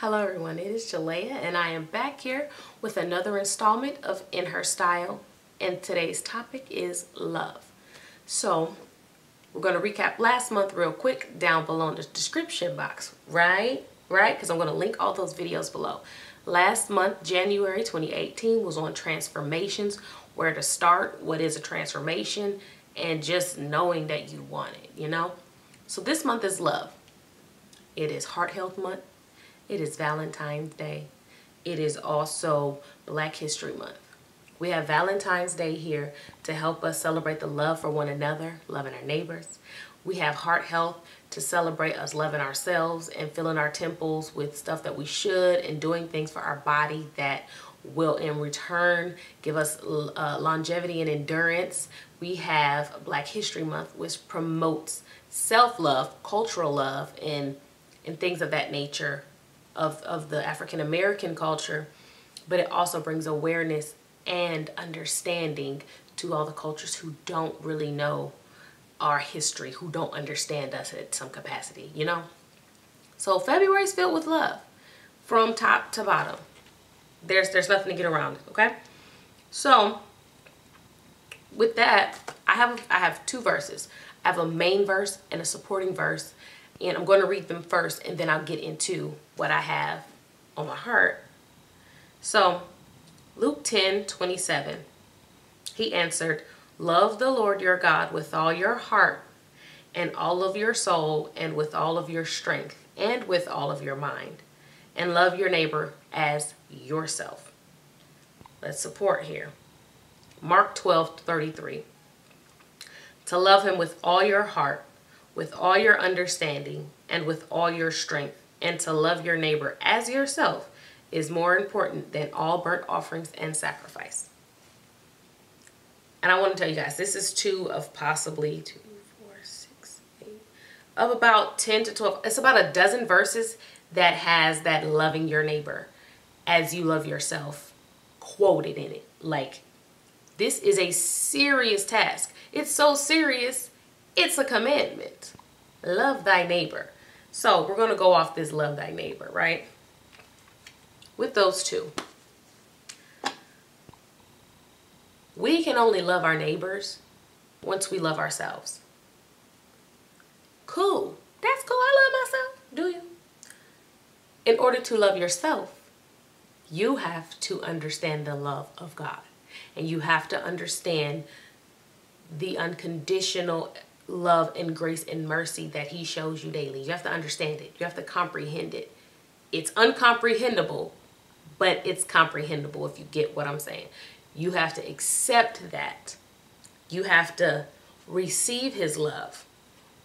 Hello everyone, it is Jalea and I am back here with another installment of InHer Style, and today's topic is love. So we're going to recap last month real quick down below in the description box, right? Because I'm going to link all those videos below. Last month, January 2018, was on transformations, where to start, what is a transformation, and just knowing that you want it, you know? So this month is love. It is Heart Health Month. It is Valentine's Day. It is also Black History Month. We have Valentine's Day here to help us celebrate the love for one another, loving our neighbors. We have Heart Health to celebrate us loving ourselves and filling our temples with stuff that we should, and doing things for our body that will in return give us longevity and endurance. We have Black History Month, which promotes self-love, cultural love, and things of that nature of the African American culture, but it also brings awareness and understanding to all the cultures who don't really know our history, who don't understand us at some capacity, you know? So February is filled with love from top to bottom. There's nothing to get around it, okay? So with that, I have two verses. I have a main verse and a supporting verse, and I'm going to read them first, and then I'll get into what I have on my heart. So, Luke 10:27, he answered, "Love the Lord your God with all your heart and all of your soul and with all of your strength and with all of your mind, and love your neighbor as yourself." Let's support here. Mark 12:33, to love him with all your heart, with all your understanding, and with all your strength, and to love your neighbor as yourself is more important than all burnt offerings and sacrifice. And I want to tell you guys, this is two of possibly 2, 4, 6, 8, of about 10 to 12. It's about a dozen verses that has that loving your neighbor as you love yourself quoted in it. Like, this is a serious task. It's so serious, it's a commandment. Love thy neighbor. So we're going to go off this love thy neighbor, right? With those two. We can only love our neighbors once we love ourselves. Cool. That's cool. I love myself. Do you? In order to love yourself, you have to understand the love of God. And you have to understand the unconditional love and grace and mercy that he shows you daily. You have to understand it. You have to comprehend it. It's uncomprehendable, but it's comprehensible if you get what I'm saying. You have to accept that. You have to receive his love,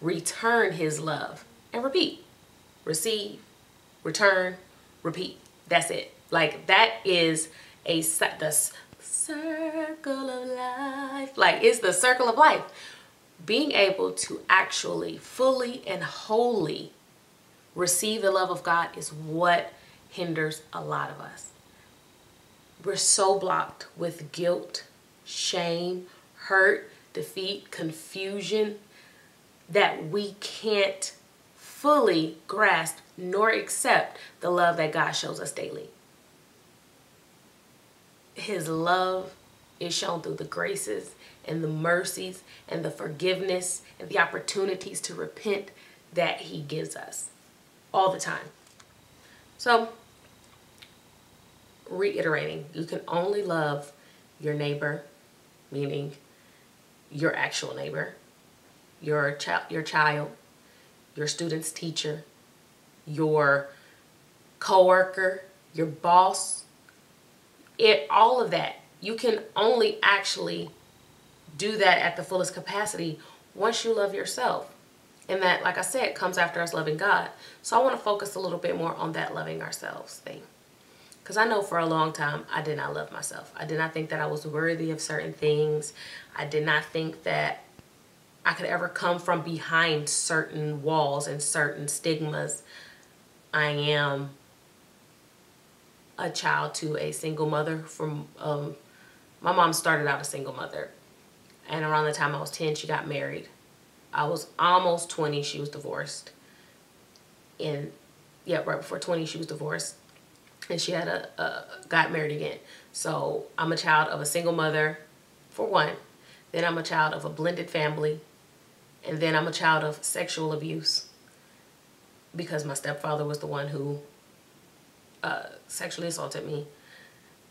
return his love, and repeat. Receive, return, repeat. That's it. Like, that is the circle of life. Like, it's the circle of life. Being able to actually fully and wholly receive the love of God is what hinders a lot of us. We're so blocked with guilt, shame, hurt, defeat, confusion, that we can't fully grasp nor accept the love that God shows us daily. His love is shown through the graces and the mercies and the forgiveness and the opportunities to repent that he gives us all the time. So, reiterating, you can only love your neighbor, meaning your actual neighbor, your child, your student's teacher, your coworker, your boss, all of that. You can only actually do that at the fullest capacity once you love yourself. And that, like I said, comes after us loving God. So I want to focus a little bit more on that loving ourselves thing. Because I know for a long time, I did not love myself. I did not think that I was worthy of certain things. I did not think that I could ever come from behind certain walls and certain stigmas. I am a child to a single mother. From my mom started out a single mother, and around the time I was 10, she got married. I was almost 20, she was divorced. And yeah, right before 20, she was divorced. And she had got married again. So I'm a child of a single mother, for one. Then I'm a child of a blended family. And then I'm a child of sexual abuse. Because my stepfather was the one who sexually assaulted me.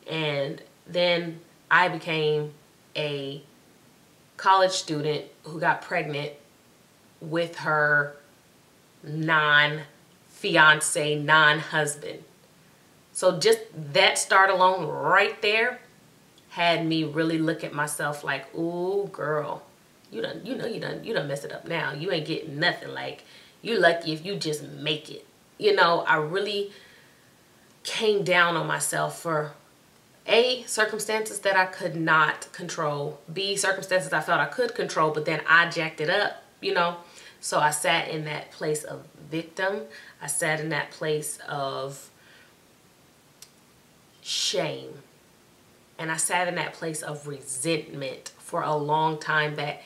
And then I became a college student who got pregnant with her non-fiance, non-husband. So just that start alone right there had me really look at myself like, ooh, girl, you done messed it up now. You ain't getting nothing. Like, you lucky if you just make it. You know, I really came down on myself for A, circumstances that I could not control. B, circumstances I felt I could control, but then I jacked it up, you know. So I sat in that place of victim. I sat in that place of shame. And I sat in that place of resentment for a long time, that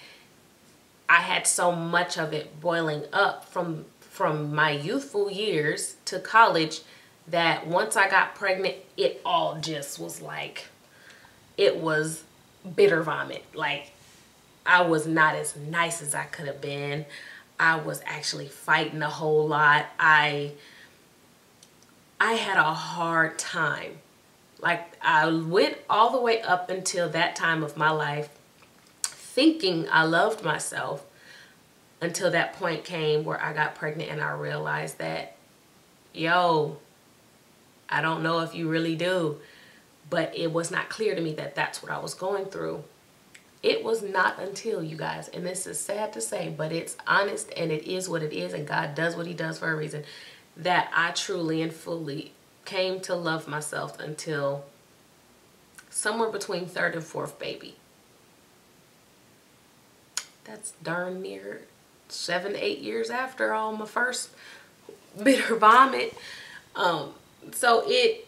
I had so much of it boiling up from my youthful years to college, that once I got pregnant, it all just was like, it was bitter vomit. Like, I was not as nice as I could have been. I was actually fighting a whole lot. I had a hard time. Like, I went all the way up until that time of my life thinking I loved myself, until that point came where I got pregnant and I realized that, yo, I don't know if you really do. But it was not clear to me that that's what I was going through. It was not until, you guys, and this is sad to say, but it's honest and it is what it is, and God does what he does for a reason, that I truly and fully came to love myself until somewhere between third and fourth baby. That's darn near 7-8 years after all my first bitter vomit. So it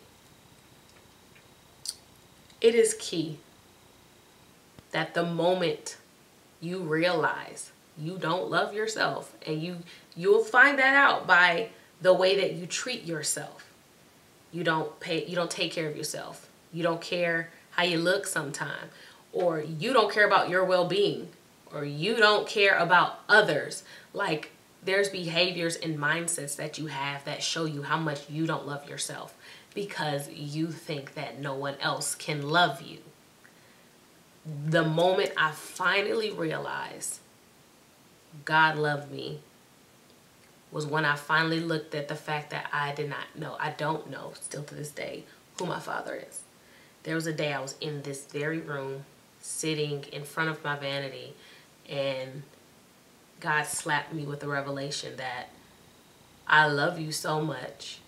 is key that the moment you realize you don't love yourself, and you'll find that out by the way that you treat yourself. You don't take care of yourself. You don't care how you look sometime, or you don't care about your well-being, or you don't care about others. Like, there's behaviors and mindsets that you have that show you how much you don't love yourself, because you think that no one else can love you. The moment I finally realized God loved me was when I finally looked at the fact that I don't know, still to this day, who my father is. There was a day I was in this very room, sitting in front of my vanity, and God slapped me with the revelation that I love you so much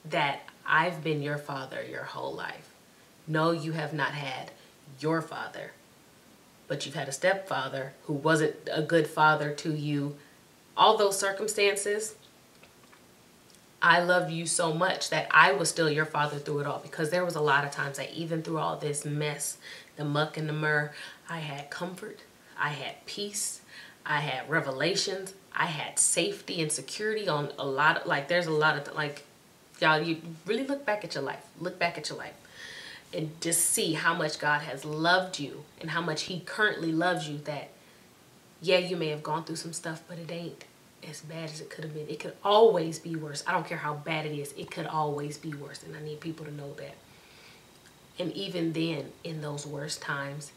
that I've been your father your whole life. No, you have not had your father, but you've had a stepfather who wasn't a good father to you. All those circumstances, I love you so much that I was still your father through it all, because there was a lot of times that even through all this mess, the muck and the myrrh, I had comfort, I had peace, I had revelations, I had safety and security on a lot of, like, there's a lot of, like, y'all, you really look back at your life. Look back at your life and just see how much God has loved you and how much he currently loves you, that, yeah, you may have gone through some stuff, but it ain't as bad as it could have been. It could always be worse. I don't care how bad it is. It could always be worse, and I need people to know that. And even then, in those worst times,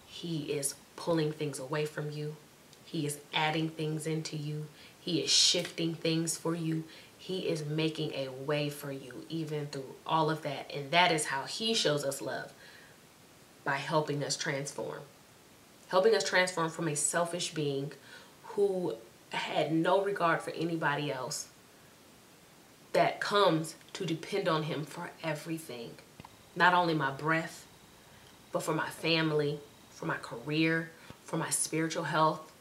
he is pulling things away from you. He is adding things into you. He is shifting things for you. He is making a way for you even through all of that. And that is how he shows us love, by helping us transform. Helping us transform from a selfish being who had no regard for anybody else, that comes to depend on him for everything. Not only my breath, but for my family, for my career, for my spiritual health,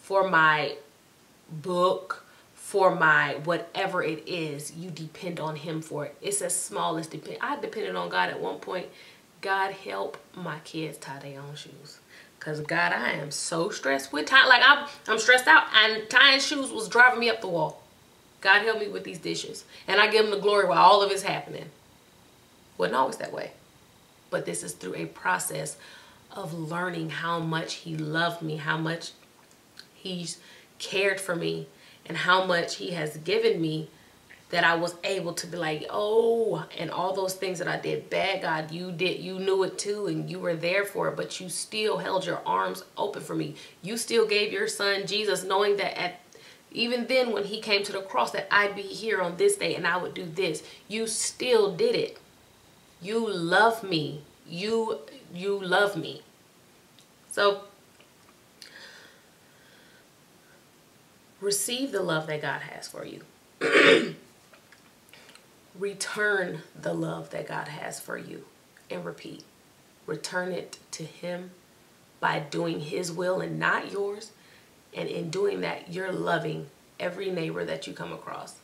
for my book, for my whatever it is, you depend on him for it. It's as small as I depended on God at one point. God, help my kids tie their own shoes. Because, God, I am so stressed with tying. Like, I'm stressed out, and tying shoes was driving me up the wall. God help me with these dishes. And I give him the glory while all of it's happening. Wasn't always that way. But this is through a process of learning how much he loved me, how much he's cared for me, and how much he has given me, that I was able to be like, oh, and all those things that I did bad, God, you knew it too, and you were there for it, but you still held your arms open for me. You still gave your son Jesus, knowing that even then when he came to the cross, that I'd be here on this day and I would do this. You still did it. You love me. You love me. So receive the love that God has for you. Return the love that God has for you, and repeat. Return it to him by doing his will and not yours. And in doing that, you're loving every neighbor that you come across,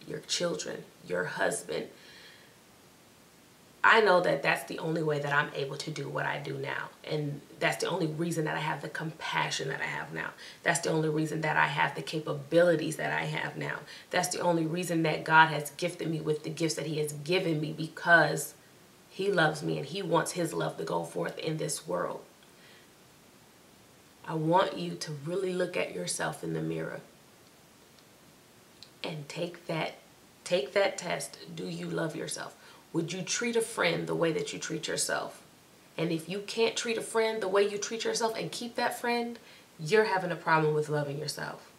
your children, your husband. I know that that's the only way that I'm able to do what I do now. And that's the only reason that I have the compassion that I have now. That's the only reason that I have the capabilities that I have now. That's the only reason that God has gifted me with the gifts that he has given me, because he loves me and he wants his love to go forth in this world. I want you to really look at yourself in the mirror and take that test. Do you love yourself? Would you treat a friend the way that you treat yourself? And if you can't treat a friend the way you treat yourself and keep that friend, you're having a problem with loving yourself.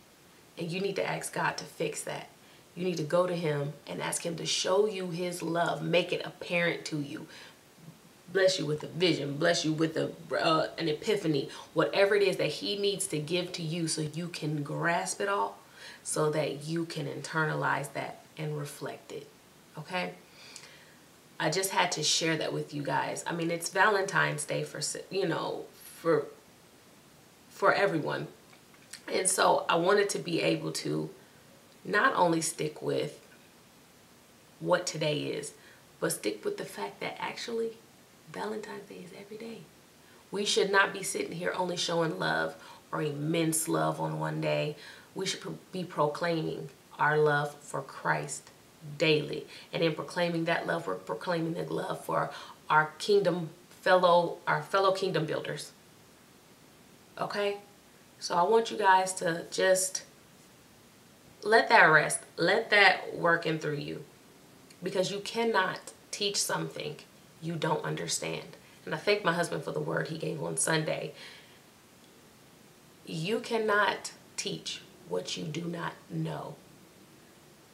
And you need to ask God to fix that. You need to go to him and ask him to show you his love. Make it apparent to you. Bless you with a vision. Bless you with an epiphany. Whatever it is that he needs to give to you so you can grasp it all, so that you can internalize that and reflect it. Okay? I just had to share that with you guys. I mean, it's Valentine's Day for everyone. And so I wanted to be able to not only stick with what today is, but stick with the fact that actually Valentine's Day is every day. We should not be sitting here only showing love or immense love on one day. We should be proclaiming our love for Christ daily. And in proclaiming that love, we're proclaiming the love for our fellow kingdom builders. Okay? So I want you guys to just let that rest. Let that work in through you. Because you cannot teach something you don't understand. And I thank my husband for the word he gave on Sunday. You cannot teach what you do not know.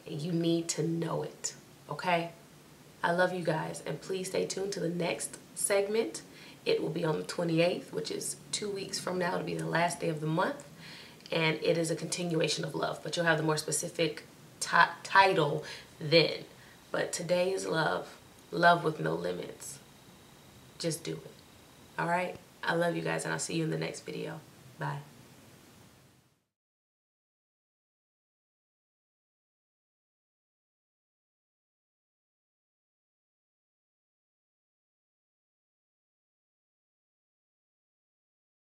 And you need to know it. Okay? I love you guys. And please stay tuned to the next segment. It will be on the 28th, which is 2 weeks from now. It'll be the last day of the month. And it is a continuation of love. But you'll have the more specific title then. But today is love. Love with no limits. Just do it. All right? I love you guys, and I'll see you in the next video. Bye.